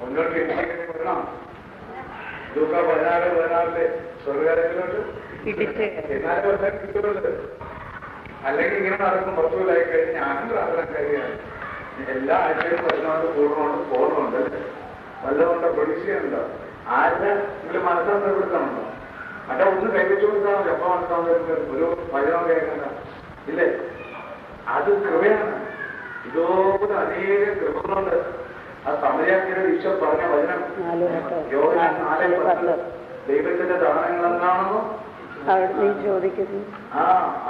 മുന്നോട്ട് വരണം. ലൂക്ക 16:16 സ്വർഗരാജ്യത്തിലോട്ട് എന്നാലും വല്ല കിട്ടുന്നത്. അല്ലെങ്കിൽ ഇങ്ങനെ നടക്കും. 10 കൊല്ലമായി കഴിഞ്ഞ് ഞാനും പ്രാർത്ഥന കഴിയാണ്. എല്ലാ ആഴ്ചയിലും വരുന്നതുകൊണ്ട് കൂടുന്നുണ്ട് പോകുന്നുണ്ട്. വല്ലതുകൊണ്ട് പ്രൊഡ്യൂസ് ചെയ്യുന്നുണ്ടോ? ആരുടെ ഇതിൽ മനസ്സാന്തരപ്പെടുത്തണുണ്ടോ? മറ്റേ ഒന്ന് കൈവച്ചു കൊടുത്താൽ മതി. അപ്പം മനസ്സാന്തരം ഒരു ഭജനം കേൾക്കണ്ട ഇല്ലേ? അത് കൃപയാണ്. ഇതോടെ അനേക കൃപകളുണ്ട്. ആ സമയാക്കിയുടെ ഈശോ പറഞ്ഞ വചനം യോഹന്നാൻ 4:10 ദൈവത്തിന്റെ ദാനങ്ങൾ എന്താണെന്നോ ചോദിക്കുന്നു.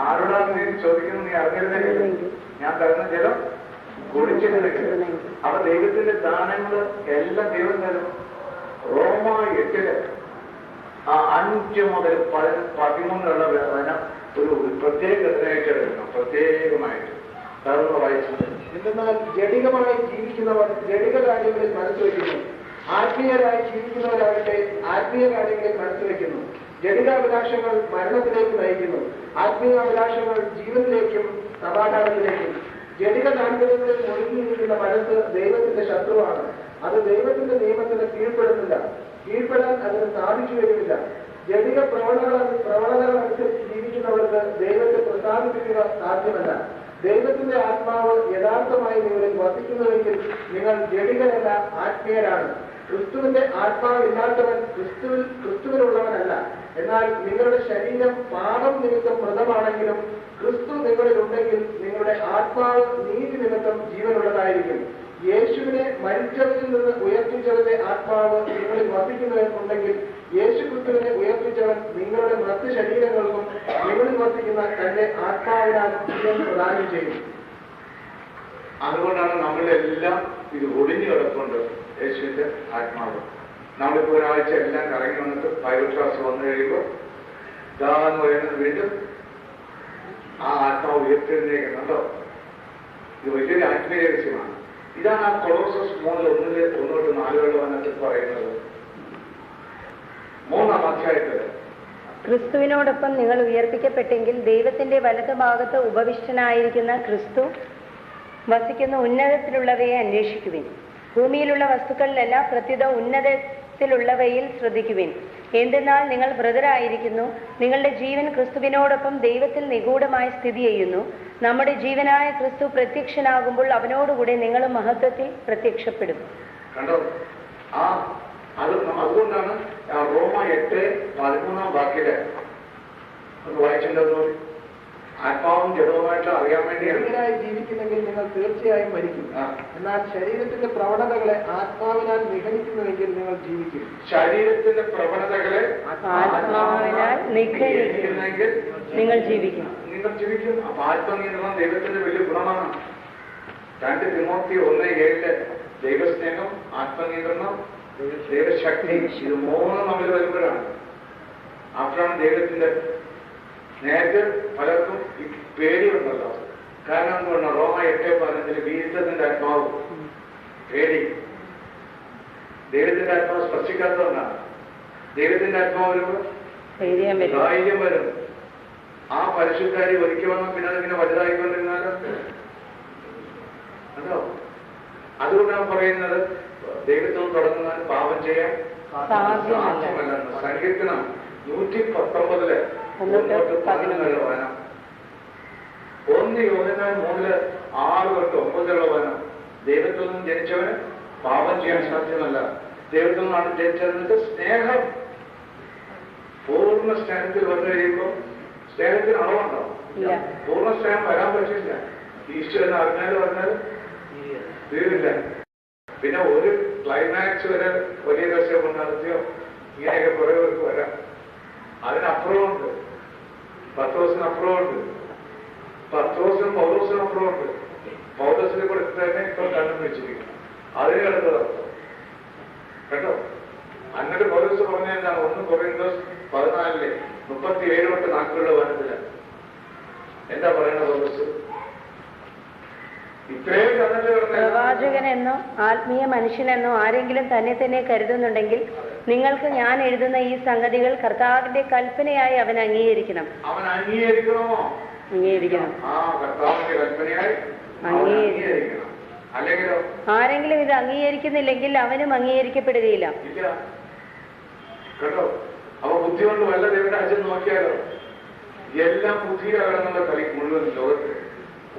ആരോടാണ് നീ ചോദിക്കുന്നു? നീ അറിഞ്ഞിരുന്നെങ്കിൽ ഞാൻ തരുന്ന ജലം കുടിച്ചിരുന്നെങ്കിൽ. അപ്പൊ ദൈവത്തിന്റെ ദാനങ്ങൾ എല്ലാം ദൈവം തരും. റോമ 8 5 മുതൽ 13 വചനം ഒരു പ്രത്യേക ഘടനയായിട്ടെടുക്കണം. പ്രത്യേകമായിട്ട് വായിച്ചത്. എന്തെന്നാൽ ജഡികമായി ജീവിക്കുന്നവർ ജഡിക കാര്യങ്ങളിൽ മനസ്സുവെക്കുന്നു, ആത്മീയരായി ജീവിക്കുന്നവരാകട്ടെ ആത്മീയ കാര്യങ്ങളിൽ മനസ്സുവെക്കുന്നു. ജഡികാഭിലാഷങ്ങൾ മരണത്തിലേക്ക് നയിക്കുന്നു, ആത്മീയാഭിലാഷങ്ങൾ ജീവനിലേക്കും സമാധാനത്തിലേക്കും. ജഡിക താല്പര്യങ്ങളിൽ മുഴുകിയിരിക്കുന്ന മനസ്സ് ദൈവത്തിന്റെ ശത്രുവാണ്. അത് ദൈവത്തിന്റെ നിയമത്തിന് കീഴ്പ്പെടുന്നില്ല, കീഴ്പ്പെടാൻ അതിന് സാധിച്ചു വരുന്നില്ല. ജഡിക പ്രവണതകളനുസരിച്ച് ജീവിക്കുന്നവർക്ക് ദൈവത്തെ പ്രസാദിപ്പിക്കുക സാധ്യമല്ല. ദൈവത്തിന്റെ ആത്മാവ് യഥാർത്ഥമായി നിങ്ങളിൽ വസിക്കുന്നുവെങ്കിൽ നിങ്ങൾ ജഡികരല്ല, ആത്മീയരാണ്. ക്രിസ്തുവിന്റെ ആത്മാവ് ഇല്ലാത്തവൻ ക്രിസ്തുവിനുള്ളവനല്ല. എന്നാൽ നിങ്ങളുടെ ശരീരം പാപം നിമിത്തം മൃതമാണെങ്കിലും ക്രിസ്തു നിങ്ങളിലുണ്ടെങ്കിൽ നിങ്ങളുടെ ആത്മാവ് നീതി നിമിത്തം ജീവനുള്ളതായിരിക്കും. യേശുവിനെ മരിച്ചവരിൽ നിന്ന് ഉയർപ്പിച്ചവന്റെ ആത്മാവ് നിങ്ങളിൽ വസിക്കുന്നുണ്ടെങ്കിൽ യേശു ക്രിസ്തുവിനെ ഉയർപ്പിച്ചവൻ നിങ്ങളുടെ മറ്റ് ശരീരങ്ങൾക്കും നിങ്ങളിൽ വസിക്കുന്ന തന്റെ ആത്മാവിനാൽ ജീവൻ പ്രദാനം ചെയ്യും. അതുകൊണ്ടാണ് നമ്മളെല്ലാം ഇത് ഒളിഞ്ഞു കിടപ്പുണ്ട്. യേശുവിന്റെ ആത്മാവ് നമ്മളിപ്പോ ഒരാഴ്ച എല്ലാം കറങ്ങി വന്നിട്ട് ബൈബിൾ ക്ലാസ് വന്നു കഴിയുമ്പോൾ ഇതാന്ന് പറയുന്നത് വീണ്ടും ആ ആത്മാവ് ഉയർത്തെഴുന്നേക്കുന്നുണ്ടോ? ഇത് വലിയൊരു ആത്മീയ രഹസ്യമാണ്. ഇതാണ് ആ കൊളോസസ് 3:1-4 വചനത്തിൽ പറയുന്നത്. 3-ാം അധ്യായത്തില് ക്രിസ്തുവിനോടൊപ്പം നിങ്ങൾ ഉയർപ്പിക്കപ്പെട്ടെങ്കിൽ ദൈവത്തിന്റെ വലതുഭാഗത്ത് ഉപവിഷ്ടനായിരിക്കുന്ന ക്രിസ്തു വസിക്കുന്ന ഉന്നതത്തിലുള്ളവയെ അന്വേഷിക്കുവിൻ. ഭൂമിയിലുള്ള വസ്തുക്കളിലല്ല, പ്രത്യുത ഉന്നതത്തിലുള്ളവയിൽ ശ്രദ്ധിക്കുവിൻ. എന്തെന്നാൽ നിങ്ങൾ ബ്രദറായിരിക്കുന്നു. നിങ്ങളുടെ ജീവൻ ക്രിസ്തുവിനോടൊപ്പം ദൈവത്തിൽ നിഗൂഢമായി സ്ഥിതി ചെയ്യുന്നു. നമ്മുടെ ജീവനായ ക്രിസ്തു പ്രത്യക്ഷനാകുമ്പോൾ അവനോടുകൂടെ നിങ്ങൾ മഹത്വത്തിൽ പ്രത്യക്ഷപ്പെടും. കണ്ടോ? അതുകൊണ്ടാണ് റോമ 8:13 വാക്യത്തില് വായിച്ചിട്ടുണ്ടോ? ആത്മാവും ജഡവുമായിട്ട് അറിയാൻ വേണ്ടിയാണ്. ജഡികരായി ജീവിക്കുന്നെങ്കിൽ നിങ്ങൾ തീർച്ചയായും മരിക്കും. എന്നാൽ ശരീരത്തിന്റെ പ്രവണതകളെ ആത്മാവിനാൽ നിഗമിക്കുന്നുവെങ്കിൽ നിങ്ങൾ ജീവിക്കും. ശരീരത്തിന്റെ പ്രവണതകളെ ആത്മാവിനാൽ നിഗമിക്കുന്നെങ്കിൽ നിങ്ങൾ ജീവിക്കും. അപ്പൊ ആത്മനിയന്ത്രണം ദൈവത്തിന്റെ വലിയ ഗുണമാണ്. 2 തിമോത്തി 1:7 ദൈവസ്നേഹം, ആത്മനിയന്ത്രണം, ദൈവശക്തി, ഇത് 3 നമ്മൾ വരുമ്പോഴാണ്. അപ്പോഴാണ് ദൈവത്തിന്റെ നേരത്തെ പലർക്കും ഈ പേടിയുണ്ടല്ലോ. കാരണം എന്തുകൊണ്ടാണ്? റോമ 8:15 വീരത്തിന്റെ ആത്മാവ്, പേടി. ദൈവത്തിന്റെ ആത്മാവ് സ്പർശിക്കാത്തതുകൊണ്ടാണ്. ദൈവത്തിന്റെ ആത്മാവ് വരുമ്പോൾ ധൈര്യം വരും. ആ പരിശുദ്ധാരി ഒരിക്കൽ വന്നാൽ പിന്നെ അതിങ്ങനെ വലുതായിക്കൊണ്ടിരുന്നാലോ അതോ? അതുകൊണ്ടാണ് പറയുന്നത് ദൈവത്തിൽ തുടങ്ങുന്നത് പാപം ചെയ്യാൻ സാധ്യമല്ലെന്ന്. സങ്കീർത്തനം 119 1-11 വചനം. 1 യോഹന്നാൻ 3:6-9 വചനം. ദൈവത്തിൽ നിന്നും ജനിച്ചവന് പാപം ചെയ്യാൻ സാധ്യമല്ല. ദൈവത്തിൽ നിന്നാണ് ജനിച്ചത്. സ്നേഹം പൂർണ്ണ സ്നേഹത്തിൽ വന്നു കഴിയുമ്പോൾ സ്നേഹത്തിന് അളവുണ്ടോ? പൂർണ്ണ സ്നേഹം വരാൻ പറ്റില്ല. ഈശ്വരൻ അറിഞ്ഞാലും തീരില്ല. പിന്നെ ഒരു ക്ലൈമാക്സ് വരെ വലിയ രഹസ്യം കൊണ്ടാണെത്തിയോ ഇങ്ങനെയൊക്കെ കുറെ പേർക്ക് വരാം. അതിനപ്പുറമുണ്ട്. പത്രോസിനപ്പുറമുണ്ട്. പത്രോസിനും പൗലോസിനപ്പുറമുണ്ട്. പൗലോസിനെ കൂടെ തന്നെ ഇപ്പൊ കണ്ണും വെച്ചിരിക്കുന്നു. അതിന് കിടന്നത് കേട്ടോ. എന്നിട്ട് പൗലോസ് പറഞ്ഞ എന്താണ്? 1 കൊറിന്തോസ് 14 37-40 വചനത്തില് എന്താ പറയുന്നത്? പൗലോസ് ഇത്രയും പ്രവാചകനെന്നോ ആത്മീയ മനുഷ്യനെന്നോ ആരെങ്കിലും തന്നെ കരുതുന്നുണ്ടെങ്കിൽ നിങ്ങൾക്ക് ഞാൻ എഴുതുന്ന ഈ സംഗതികൾ കർത്താവിന്റെ കൽപ്പനയായി അവൻ അംഗീകരിക്കണം. അവൻ അംഗീകരിക്കണമോ? അംഗീകരിക്കണം. കർത്താവിന്റെ കൽപ്പനയായി അംഗീകരിക്കണം. അല്ലെങ്കിലോ ആരെങ്കിലും ഇത് അംഗീകരിക്കുന്നില്ലെങ്കിൽ അവനും അംഗീകരിക്കപ്പെടുകയില്ല. ഇല്ല കേട്ടോ. അപ്പൊ ബുദ്ധി കൊണ്ട് വല്ല ദൈവരാജ്യം നോക്കിയാലോ എല്ലാം ബുദ്ധിയാകണമെന്നുള്ള കളി മുഴുവൻ ലോകത്ത്.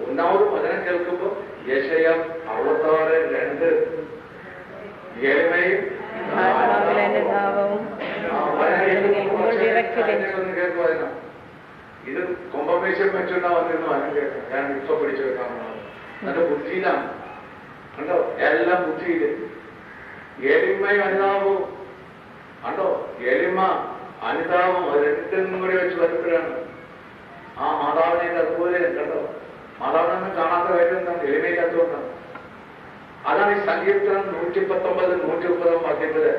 ഒന്നാമത് വചനം കേൾക്കുമ്പോ യെശയ്യാ 66:2 എളിമയും കേൾക്കുവായിരുന്നു. ഇത് കൊമ്പമേശ്വരം വെച്ചുണ്ടാ വന്നിരുന്നു വചനം കേൾക്കാം. ഞാൻ ഇപ്പൊ പിടിച്ചു വെക്കാൻ എന്റെ ബുദ്ധിയിലാണ് കണ്ടോ. എല്ലാം ബുദ്ധിയില്. എളിമയും അനുതാപവും കണ്ടോ. എളിമ അനുതാപം അത് രണ്ടും കൂടി വെച്ച് വരുമ്പോഴാണ് ആ മാതാവിനെ അതുപോലെ കണ്ടോ. മാതാവിനൊന്നും കാണാത്ത കാര്യം എന്താണ്? എളിമയില്ലാത്തതുകൊണ്ടാണ്. അതാണ് ഈ സങ്കീർത്തനം 119, 130 വാക്യത്തില്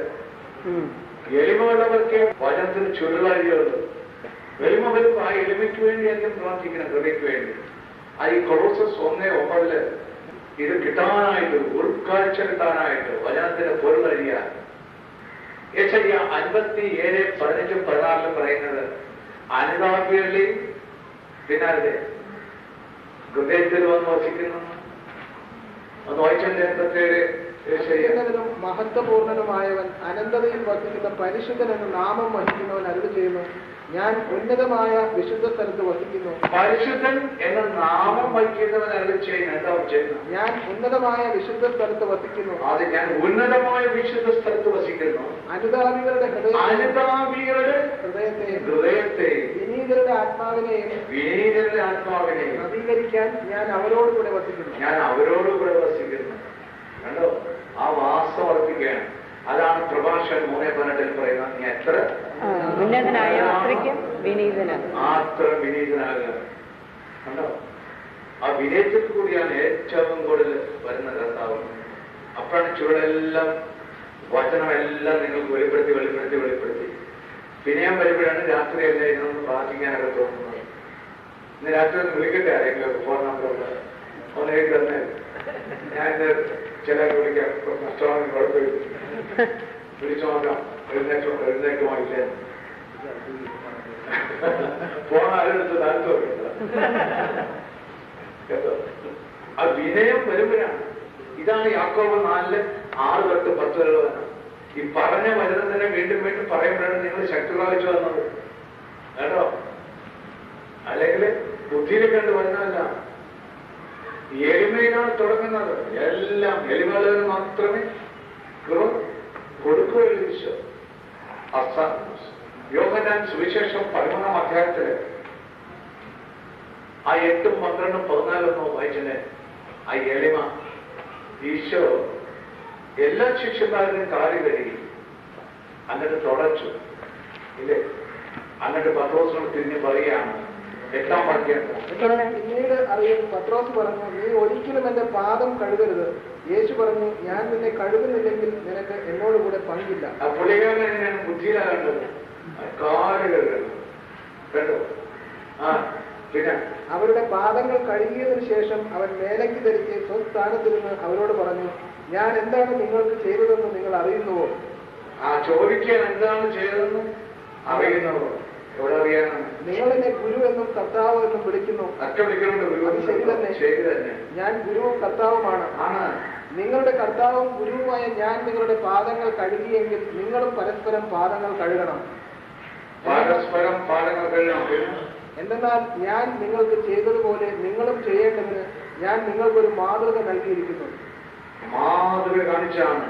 എളിമയുള്ളവർക്ക് വചനത്തിന് ചുരുളായിരിക്കുന്നത്. എളിമ വരുമ്പോ ആ എളിമയ്ക്ക് വേണ്ടി ആദ്യം പ്രാർത്ഥിക്കണം, കൃപയ്ക്ക് വേണ്ടി. ആ ഈ കൊളോസസ് 1:9 ഇത് കിട്ടാനായിട്ട്, ഉൾക്കാഴ്ച കിട്ടാനായിട്ട് വചനത്തിന്റെ പൊരുളറിയാൻ. യെശയ്യാ 57:15-14 പറയുന്നത് അനുതാപികളുടെയും പിന്നാലെ ഹൃദയത്തിൽ വന്ന് വസിക്കുന്നു. അത് വായിച്ചതിന്റെ 87 മഹത്വപൂർണനുമായവൻ അനന്തതയിൽ വസിക്കുന്ന പരിശുദ്ധൻ എന്ന നാമം വഹിക്കുന്നവൻ അരുളി ചെയ്യുന്നു, ഞാൻ ഉന്നതമായ വിശുദ്ധ സ്ഥലത്ത് വസിക്കുന്നു. പരിശുദ്ധൻ എന്ന നാമം വഹിക്കുന്നവൻ അരുളി ചെയ്യുന്നു. എന്താ ചെയ്യുന്നത്? ഞാൻ ഉന്നതമായ വിശുദ്ധ സ്ഥലത്ത് വസിക്കുന്നു. അത് ഞാൻ ഉന്നതമായ വിശുദ്ധ സ്ഥലത്ത് വസിക്കുന്നു. അനുതാപികളുടെ ഹൃദയത്തെയും വിനീതരുടെ ആത്മാവിനെയും നവീകരിക്കാൻ ഞാൻ അവരോടുകൂടെ വസിക്കുന്നു. ഞാൻ അവരോടുകൂടെ വസിക്കുന്നു. കണ്ടോ, ആ വാസം ഉറപ്പിക്കുകയാണ്. അതാണ് പ്രഭാഷകൻ 3:18 പറയുന്നത്, നീ എത്ര ഉന്നതനായ അത്രയ്ക്കും വിനീതനാകുക. കണ്ടോ, ആ വിനയത്തിൽ കൂടിയാണ് ഏറ്റവും കൂടുതൽ വരുന്ന കർത്താവ്. അപ്പോഴാണ് ചുവടെല്ലാം വചനമെല്ലാം നിങ്ങൾക്ക് വെളിപ്പെടുത്തി വിനയം വരുമ്പോഴാണ് രാത്രി എല്ലാവരും പ്രാർത്ഥിക്കാനൊക്കെ തോന്നുന്നത്. ഇന്ന് രാത്രി ഒന്ന് വിളിക്കട്ടെ ആരെങ്കിലും ഫോൺ നമ്പറുണ്ട് ഒന്ന് എഴുതി തന്നെ. ഞാൻ ചില വിളിക്കാം, നഷ്ടമാണെന്ന് കുഴപ്പമില്ല, വിളിച്ചു നോക്കാം. എഴുന്നേക്കുമായില്ലേ ഫോൺ ആരെടുത്ത് താല്പര്യമില്ല കേട്ടോ. ആ വിനയം വരുമ്പോഴാണ്. ഇതാണ് യാക്കോബ് 4:6-10 ഈ പറഞ്ഞ വരുന്നതിനെ വീണ്ടും വീണ്ടും പറയുമ്പോഴാണ് നിങ്ങൾ ശക്തി പ്രാപിച്ചു വന്നത് കേട്ടോ. അല്ലെങ്കിൽ ബുദ്ധിയിൽ കണ്ട് വരുന്നതല്ല, എളിമയിലാണ് തുടങ്ങുന്നത്. എല്ലാം എളിമകളിൽ മാത്രമേ കൊടുക്കുകയുള്ളൂ ഈശോ. യോഹന്നാൻ സുവിശേഷം 13-ാം അധ്യായത്തില് ആ 8, 12, 14 വായിച്ചത് ആ എളിമ. ഈശോ എല്ലാ ശിഷ്യന്മാരുടെയും കാല് കഴുകി എന്നിട്ട് തുടച്ചു ഇല്ലേ. എന്നിട്ട് പത്രോസിനോട് തിരിഞ്ഞ് പറയുകയാണ് 8-ാം വാക്യം. പിന്നീട് അറിയും പത്രോസ് പറഞ്ഞു, നീ ഒരിക്കലും എന്റെ പാദം കഴുകരുത്. യേശു പറഞ്ഞു, ഞാൻ നിന്നെ കഴുകുന്നില്ലെങ്കിൽ നിനക്ക് എന്നോട് കൂടെ പങ്കില്ല. ആ പുള്ളിക്കാരൻ എങ്ങനെയാണ് ബുദ്ധിയിലാകേണ്ടത്? കാല് കഴുകണം കേട്ടോ. ആ പിന്നെ അവരുടെ പാദങ്ങൾ കഴുകിയതിനു ശേഷം അവൻ മേലയ്ക്ക് ധരിച്ച് സ്വസ്ഥാനത്തിരുന്ന് അവരോട് പറഞ്ഞു, ഞാൻ എന്താണ് നിങ്ങൾക്ക് ചെയ്തതെന്ന് നിങ്ങൾ അറിയുന്നുവോ? ആ ചോദിക്കാൻ എന്താണ് ചെയ്തതെന്ന് അറിയുന്നവോ? എവിടെ അറിയാനാണ്? നിങ്ങൾ എന്നെ ഗുരു എന്നും കർത്താവ് എന്നും വിളിക്കുന്നു. ശരി തന്നെ, ഞാൻ ഗുരുവും കർത്താവുമാണ്. നിങ്ങളുടെ കർത്താവും ഗുരുവുമായ ഞാൻ നിങ്ങളുടെ പാദങ്ങൾ കഴുകിയെങ്കിൽ നിങ്ങളും പരസ്പരം പാദങ്ങൾ കഴുകണം. എന്തെന്നാൽ ഞാൻ നിങ്ങൾക്ക് ചെയ്തതുപോലെ നിങ്ങളും ചെയ്യേണ്ടതിന് ഞാൻ നിങ്ങൾക്കൊരു മാതൃക നൽകിയിരിക്കുന്നു. മാതൃക കാണിച്ചാണ്.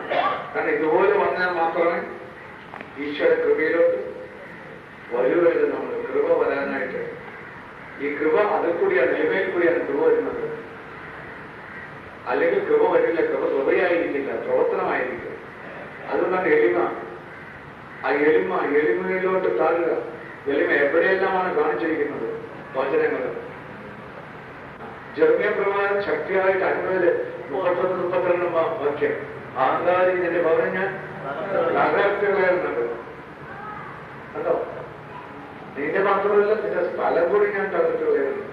കാരണം ഇതുപോലെ വന്നാൽ മാത്രമേ ഈശ്വര കൃപയിലോട്ട് വരുവരുത്. നമ്മൾ കൃപ വരാനായിട്ട് ഈ കൃപ അതിൽ കൂടിയാണ്, എളിമയിൽ കൂടിയാണ് കൃപ വരുന്നത്. അല്ലെങ്കിൽ കൃപ വരില്ല. കൃപയായിരിക്കില്ല, പ്രവർത്തനമായിരിക്കും. അതുകൊണ്ടാണ് എളിമ. ആ എളിമയിലോട്ട് താഴുക. എളിമ എവിടെയെല്ലാമാണ് കാണിച്ചിരിക്കുന്നത്? വചനങ്ങൾ. ജർമ്മിയ പ്രകാരം ശക്തിയായിട്ട് 50-32 വാക്യം. അഹങ്കാരി നിന്റെ ഭവനം ഞാൻ തകർക്കുകയായിരുന്നുണ്ട് കണ്ടോ. നിന്റെ മാത്രമല്ല നിന്റെ സ്ഥലം കൂടി ഞാൻ തകർക്കുകയായിരുന്നു.